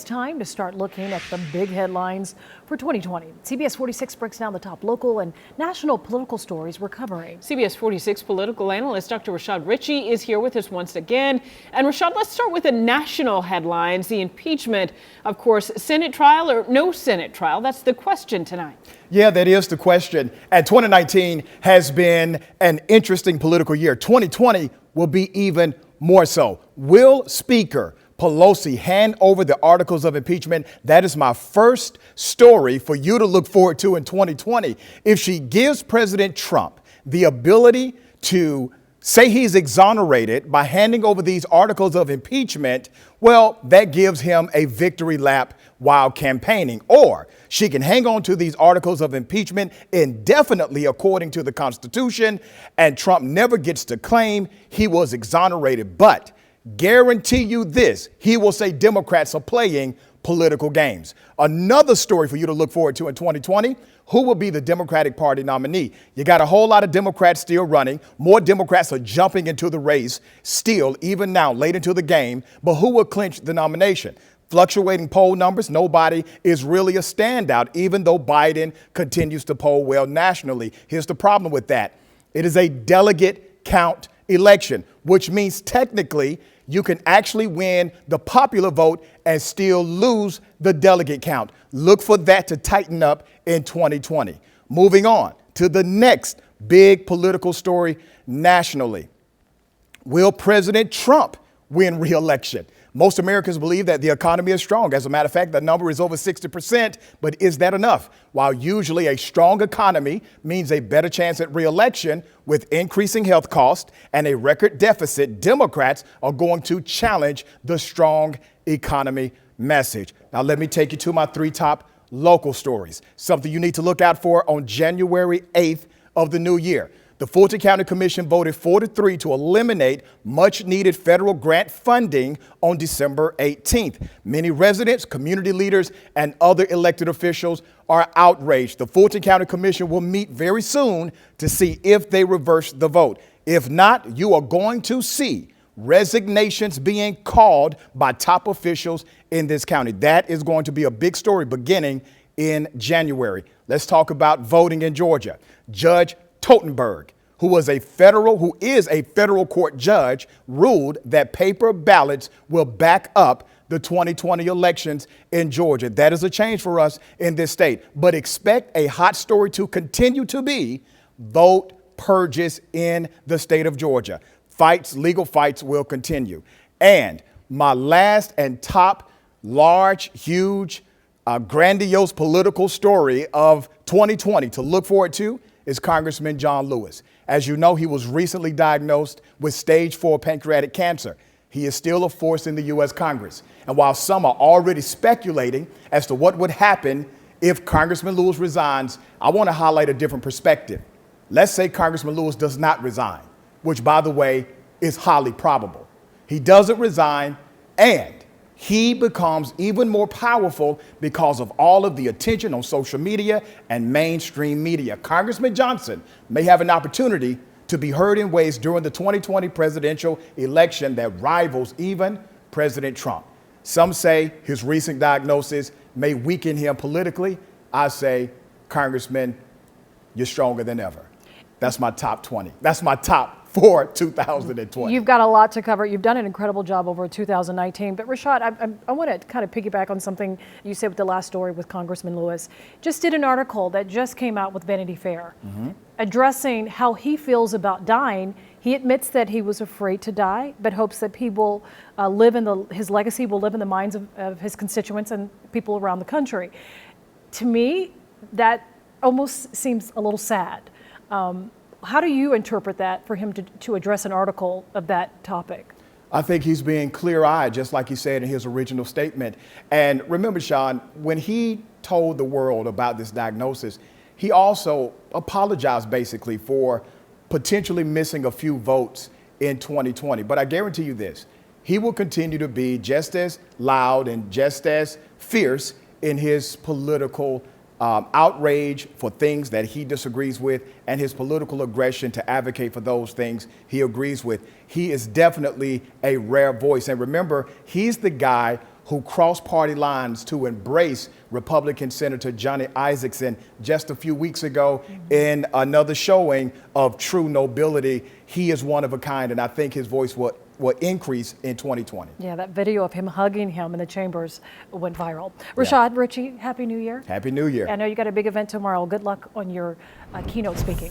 It's time to start looking at the big headlines for 2020. CBS 46 breaks down the top local and national political stories we're covering. CBS 46 political analyst Dr. Rashad Richey is here with us once again. And Rashad, let's start with the national headlines. The impeachment, of course, Senate trial or no Senate trial? That's the question tonight. Yeah, that is the question. And 2019 has been an interesting political year. 2020 will be even more so. Will Speaker Pelosi hand over the articles of impeachment? That is my first story for you to look forward to in 2020. If she gives President Trump the ability to say he's exonerated by handing over these articles of impeachment, well, that gives him a victory lap while campaigning. Or she can hang on to these articles of impeachment indefinitely according to the Constitution, and Trump never gets to claim he was exonerated. But guarantee you this, he will say Democrats are playing political games. Another story for you to look forward to in 2020, who will be the Democratic Party nominee? You got a whole lot of Democrats still running. More Democrats are jumping into the race still, even now, late into the game. But who will clinch the nomination? Fluctuating poll numbers, nobody is really a standout, even though Biden continues to poll well nationally. Here's the problem with that. It is a delegate count election, which means technically you can actually win the popular vote and still lose the delegate count. Look for that to tighten up in 2020. Moving on to the next big political story nationally. Will President Trump win re-election? Most Americans believe that the economy is strong. As a matter of fact, the number is over 60%. But is that enough? While usually a strong economy means a better chance at re-election, with increasing health costs and a record deficit, Democrats are going to challenge the strong economy message. Now, let me take you to my three top local stories. Something you need to look out for on January 8th of the new year. The Fulton County Commission voted 4-3 to eliminate much needed federal grant funding on December 18th. Many residents, community leaders, and other elected officials are outraged. The Fulton County Commission will meet very soon to see if they reverse the vote. If not, you are going to see resignations being called by top officials in this county. That is going to be a big story beginning in January. Let's talk about voting in Georgia. Judge Totenberg, who is a federal court judge, ruled that paper ballots will back up the 2020 elections in Georgia. That is a change for us in this state. But expect a hot story to continue to be vote purges in the state of Georgia. Legal fights will continue. And my last and top large, huge, grandiose political story of 2020 to look forward to is Congressman John Lewis. As you know, he was recently diagnosed with stage 4 pancreatic cancer. He is still a force in the U.S. Congress. And while some are already speculating as to what would happen if Congressman Lewis resigns, I want to highlight a different perspective. Let's say Congressman Lewis does not resign, which, by the way, is highly probable. He doesn't resign, and he becomes even more powerful because of all of the attention on social media and mainstream media. Congressman Johnson may have an opportunity to be heard in ways during the 2020 presidential election that rivals even President Trump. Some say his recent diagnosis may weaken him politically. I say, Congressman, you're stronger than ever. That's my top 20. That's my top for 2020. You've got a lot to cover. You've done an incredible job over 2019. But Rashad, I want to kind of piggyback on something you said with the last story with Congressman Lewis. Just did an article that just came out with Vanity Fair addressing how he feels about dying. He admits that he was afraid to die, but hopes that people his legacy will live in the minds of his constituents and people around the country. To me, that almost seems a little sad. How do you interpret that for him to address an article of that topic? I think he's being clear-eyed, just like he said in his original statement. And remember, Sean, when he told the world about this diagnosis, he also apologized basically for potentially missing a few votes in 2020. But I guarantee you this, he will continue to be just as loud and just as fierce in his political outrage for things that he disagrees with and his political aggression to advocate for those things he agrees with. He is definitely a rare voice. And remember, he's the guy who crossed party lines to embrace Republican Senator Johnny Isakson just a few weeks ago in another showing of true nobility. He is one of a kind, and I think his voice will increase in 2020. Yeah, that video of him hugging him in the chambers went viral. Rashad, Richey, Happy New Year. Happy New Year. I know you got a big event tomorrow. Good luck on your keynote speaking.